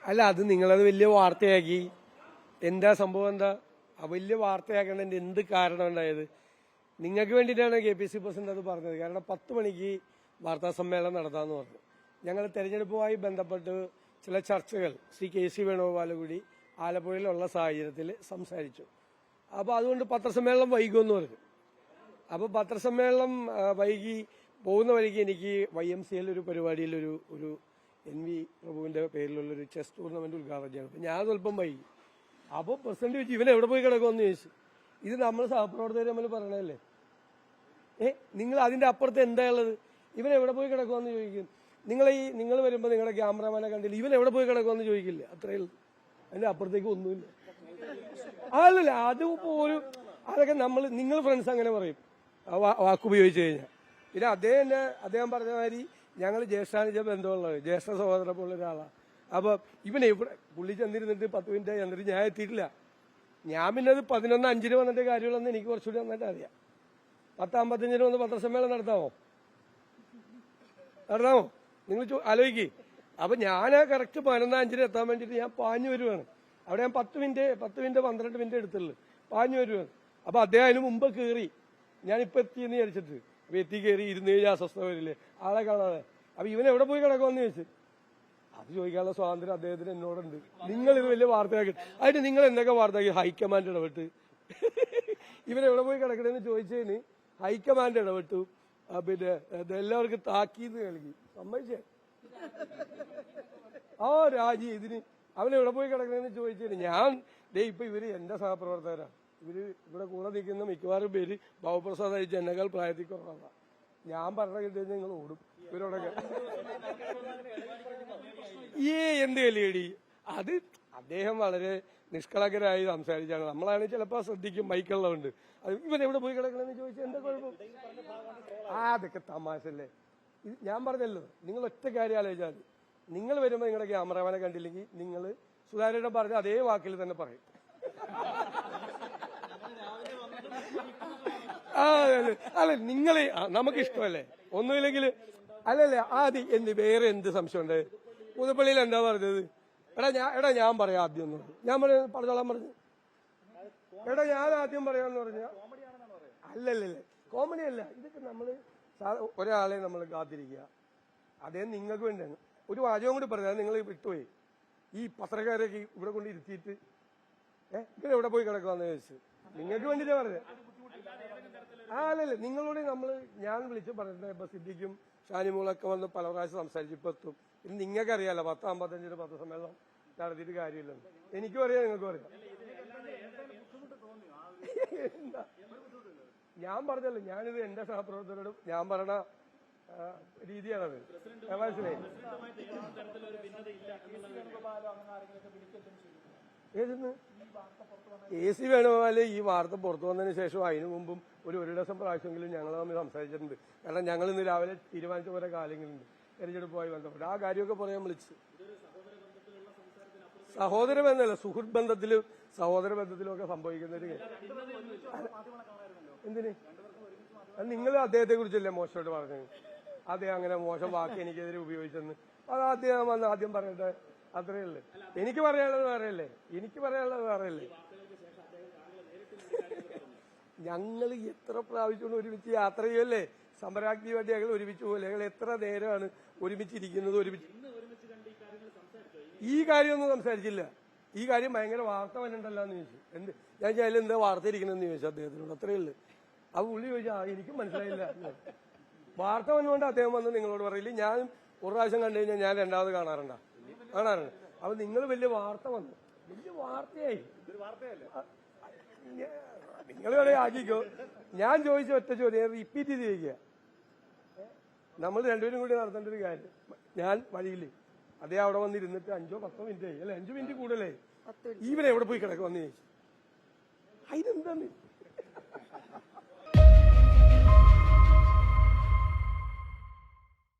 അല്ല, അത് നിങ്ങളത് വലിയ വാർത്തയാക്കി. എന്താ സംഭവം? എന്താ വലിയ വാർത്തയാക്കേണ്ടതിന്റെ എന്ത് കാരണം ഉണ്ടായത്? നിങ്ങൾക്ക് വേണ്ടിയിട്ടാണ് KPC പ്രസിഡന്റ് അത് പറഞ്ഞത്. കാരണം 10 മണിക്ക് വാർത്താ സമ്മേളനം നടത്താമെന്ന് പറഞ്ഞു. ഞങ്ങൾ തെരഞ്ഞെടുപ്പുമായി ബന്ധപ്പെട്ട് ചില ചർച്ചകൾ ശ്രീ KC വേണുഗോപാൽ കൂടി ആലപ്പുഴയിലുള്ള സാഹചര്യത്തിൽ സംസാരിച്ചു. അപ്പോൾ അതുകൊണ്ട് പത്രസമ്മേളനം വൈകുമെന്ന് പറഞ്ഞു. അപ്പോൾ പത്രസമ്മേളനം വൈകി പോകുന്ന വഴിക്ക് എനിക്ക് YMCA ഒരു പരിപാടിയിൽ ഒരു NV പ്രഭുവിന്റെ പേരിലുള്ളൊരു ചെസ് ടൂർണമെന്റ് ഉദ്ഘാടനം ചെയ്യണം. അപ്പം ഞാൻ സ്വല്പം വൈകി. അപ്പോൾ പ്രസിഡന്റ് ചോദിച്ചു, ഇവൻ എവിടെ പോയി കിടക്കുമെന്ന് ചോദിച്ചു. ഇത് നമ്മൾ സഹപ്രവർത്തകർ തമ്മിൽ പറയണല്ലേ. നിങ്ങൾ അതിന്റെ അപ്പുറത്ത് എന്താ ഉള്ളത്? ഇവൻ എവിടെ പോയി കിടക്കുമെന്ന് ചോദിക്കും. നിങ്ങൾ വരുമ്പോൾ നിങ്ങളുടെ ക്യാമറമാനെ കണ്ടില്ല, ഇവൻ എവിടെ പോയി കിടക്കുമെന്ന് ചോദിക്കില്ല. അത്രയേ ഉള്ളൂ. അതിന്റെ അപ്പുറത്തേക്ക് ഒന്നുമില്ല. അല്ലല്ല, അത് പോലും അതൊക്കെ നിങ്ങൾ ഫ്രണ്ട്സ് അങ്ങനെ പറയും വാക്കുപയോഗിച്ച് കഴിഞ്ഞാൽ. പിന്നെ അദ്ദേഹം പറഞ്ഞ മാതിരി ഞങ്ങൾ ജ്യേഷ്ഠാനുജ ബന്ധമുള്ളത്, ജ്യേഷ്ഠ സഹോദരം പോലുള്ള ഒരാളാണ്. അപ്പൊ ഇവൻ എവിടെ പുള്ളി ചെന്നിരുന്നിട്ട് 10 മിനിറ്റ് ചെന്നിട്ട് ഞാൻ എത്തിയിട്ടില്ല. ഞാൻ പിന്നെ അത് 11:05 വന്നിട്ട് കാര്യമുള്ളതെന്ന് എനിക്ക് കുറച്ചുകൂടി നന്നായിട്ട് അറിയാം. 10:55 വന്ന് പത്രസമ്മേളനം നടത്താമോ? നിങ്ങൾ ആലോചിക്കേ. അപ്പൊ ഞാൻ കറക്റ്റ് 11:05 എത്താൻ വേണ്ടിയിട്ട് ഞാൻ പാഞ്ഞു വരുവാണ്. അവിടെ ഞാൻ 10 മിനിറ്റ് 12 മിനിറ്റ് എടുത്തുള്ളൂ. പാഞ്ഞു വരുവാണ്. അപ്പൊ അദ്ദേഹം അതിന് മുമ്പ് കയറി. ഞാനിപ്പോ എത്തിയെന്ന് വിചാരിച്ചിട്ട് അപ്പൊ എത്തി കയറി ഇരുന്ന് കഴിഞ്ഞാൽ അസ്വസ്ഥ വരില്ലേ ആളെ കാണാതെ. അപ്പൊ ഇവൻ എവിടെ പോയി കിടക്കുമെന്ന് ചോദിച്ചു. അത് ചോദിക്കാനുള്ള സ്വാതന്ത്ര്യം അദ്ദേഹത്തിന് എന്നോടുണ്ട്. നിങ്ങൾ ഇത് വലിയ വാർത്തയാക്കി. അതിന് നിങ്ങൾ എന്തൊക്കെ വാർത്തയാക്കി? ഹൈക്കമാൻഡ് ഇടപെട്ട് ഇവൻ എവിടെ പോയി കിടക്കണമെന്ന് ചോദിച്ചതിന് ഹൈക്കമാൻഡ് ഇടപെട്ടു. പിന്നെ എല്ലാവർക്കും താക്കീത് നൽകി. സമ്മതിച്ചേ രാജി ഇതിന് അവൻ എവിടെ പോയി കിടക്കണമെന്ന് ചോദിച്ചതിന് ഞാൻ ഇപ്പൊ ഇവര് എന്റെ സഹപ്രവർത്തകരാണ്. ഇവിടെ കൂടെ നിൽക്കുന്ന മിക്കവാറും പേര് ബാബുപ്രസാദ് അയച്ച എന്നെക്കാൾ പ്രായത്തിൽ കുറവാണ്. ഞാൻ പറഞ്ഞ കിട്ടിയ നിങ്ങൾ ഓടും ഇവരോടൊക്കെ. എന്ത് കലിയടി അത് അദ്ദേഹം വളരെ നിഷ്കളങ്കരായി സംസാരിച്ചാണ്. നമ്മളാണെങ്കിൽ ചിലപ്പോ ശ്രദ്ധിക്കും, മൈക്കുള്ളതുണ്ട്. ഇവൻ എവിടെ പോയി കിടക്കണമെന്ന് ചോദിച്ചാൽ എന്താ കുഴപ്പം? അതൊക്കെ തമാശല്ലേ. ഞാൻ പറഞ്ഞല്ലോ, നിങ്ങൾ ഒറ്റ കാര്യം ആലോചിച്ചാൽ നിങ്ങൾ വരുമ്പോൾ നിങ്ങളുടെ ക്യാമറമാനെ കണ്ടില്ലെങ്കിൽ നിങ്ങൾ സുധാകരൻ പറഞ്ഞ അതേ വാക്കിൽ തന്നെ പറയും. അല്ല നിങ്ങളെ നമുക്ക് ഇഷ്ടമല്ലേ ഒന്നുമില്ലെങ്കിൽ. അല്ലല്ലേ ആദ്യം വേറെ എന്ത് സംശയമുണ്ട്? പുതുപ്പള്ളിയിൽ എന്താ പറഞ്ഞത്? ഞാൻ പറയാം ആദ്യം എന്ന് പറഞ്ഞു. ഞാൻ പറഞ്ഞോളാൻ പറഞ്ഞു. ഞാൻ ആദ്യം പറയാന്ന് പറഞ്ഞ അല്ലല്ലേ, കോമഡി അല്ല. ഇതൊക്കെ ഒരാളെ നമ്മൾ കാത്തിരിക്കുക. അദ്ദേഹം നിങ്ങൾക്ക് വേണ്ടിയാണ്. ഒരു വാചകം കൂടി പറഞ്ഞാൽ നിങ്ങൾ വിട്ടുപോയി. ഈ പത്രക്കാരൊക്കെ ഇവിടെ കൊണ്ട് ഇരുത്തിയിട്ട് ഇങ്ങനെ എവിടെ പോയി കിടക്കുവാന്ന് ചോദിച്ചു. നിങ്ങൾക്ക് വേണ്ടിട്ടാ പറഞ്ഞത്. അല്ലല്ലേ, നിങ്ങളോട് ഞാൻ വിളിച്ച് പറഞ്ഞിട്ട് ഇപ്പൊ സിദ്ദിഖും ഷാനിമോളൊക്കെ വന്ന് പല പ്രാവശ്യം സംസാരിച്ചു. ഇപ്പൊ എത്തും. ഇനി നിങ്ങൾക്കറിയാലോ 10:55 പത്രസമ്മേളനം നടത്തിയിട്ട് കാര്യമില്ലെന്ന്. എനിക്കും അറിയാം, നിങ്ങൾക്കും അറിയാം. ഞാൻ പറഞ്ഞല്ലോ, ഞാനിത് എന്റെ സഹപ്രവർത്തകരോടും ഞാൻ പറഞ്ഞ രീതിയാണത്. മനസ്സിലായി? ഏതെന്ന് KC വേണുഗോപാൽ ഈ വാർത്ത പുറത്തു വന്നതിന് ശേഷം അതിനു മുമ്പും ഒരു ഡസൻ പ്രാവശ്യമെങ്കിലും ഞങ്ങൾ തമ്മിൽ സംസാരിച്ചിട്ടുണ്ട്. കാരണം ഞങ്ങൾ ഇന്ന് രാവിലെ തീരുമാനിച്ച കുറെ കാര്യങ്ങളുണ്ട് തെരഞ്ഞെടുപ്പുമായി ബന്ധപ്പെട്ട്. ആ കാര്യമൊക്കെ പറയാൻ വിളിച്ചു. സഹോദര ബന്ധമല്ല, സുഹൃത്ത് ബന്ധത്തിലും സഹോദര ബന്ധത്തിലും ഒക്കെ സംഭവിക്കുന്ന ഒരു എന്തിന്? നിങ്ങൾ അദ്ദേഹത്തെ കുറിച്ചല്ലേ മോശമായിട്ട് പറഞ്ഞത്? അദ്ദേഹം അങ്ങനെ മോശം വാക്ക് എനിക്കെതിരെ ഉപയോഗിച്ചെന്ന് അത് അദ്ദേഹം വന്ന് ആദ്യം പറയട്ടെ. അത്രയേ ഉള്ളൂ. എനിക്ക് പറയാനുള്ളത് വേറെയല്ലേ. ഞങ്ങൾ എത്ര പ്രാവശ്യം ഒരുമിച്ച് യാത്ര ചെയ്യുമല്ലേ? സമരാഗ്നി വേണ്ടി ഞങ്ങൾ ഒരുമിച്ച് പോലെ. ഞങ്ങൾ എത്ര നേരമാണ് ഒരുമിച്ചിരിക്കുന്നത്. ഈ കാര്യമൊന്നും സംസാരിച്ചില്ല. ഈ കാര്യം ഭയങ്കര വാർത്ത വന്നിട്ടല്ലോ എന്ന് ചോദിച്ചു. ഞാൻ അതിലെന്താ വാർത്ത ഇരിക്കണമെന്ന് ചോദിച്ചു അദ്ദേഹത്തിനോട്. അത്രയേ ഉള്ളൂ. അത് പുള്ളി ചോദിച്ചാൽ എനിക്കും മനസ്സിലായില്ല. വാർത്ത വന്നുകൊണ്ട് അദ്ദേഹം വന്ന് നിങ്ങളോട് പറയില്ല. ഞാൻ ഒരു പ്രാവശ്യം കണ്ടു കഴിഞ്ഞാൽ ഞാൻ രണ്ടാമത് കാണാറുണ്ട്. അപ്പൊ നിങ്ങൾ വലിയ വാർത്ത വന്നു, വലിയ വാർത്തയായി. നിങ്ങൾ വേണേ ആക്കിക്കോ. ഞാൻ ചോദിച്ച ഒറ്റ ചോദ്യം റിപ്പീറ്റ് ചെയ്ത് ചോദിക്കുക. നമ്മൾ രണ്ടുപേരും കൂടി നടത്തേണ്ട ഒരു കാര്യം. ഞാൻ വഴിയില്ലേ, അതേ അവിടെ വന്നിരുന്നിട്ട് 5-10 മിനിറ്റ് ആയി, അല്ലെ 5 മിനിറ്റ് കൂടുതലായി. ഇവരെവിടെ പോയി കിടക്കുമെന്ന് ചോദിച്ചു. അതിനെന്താന്ന്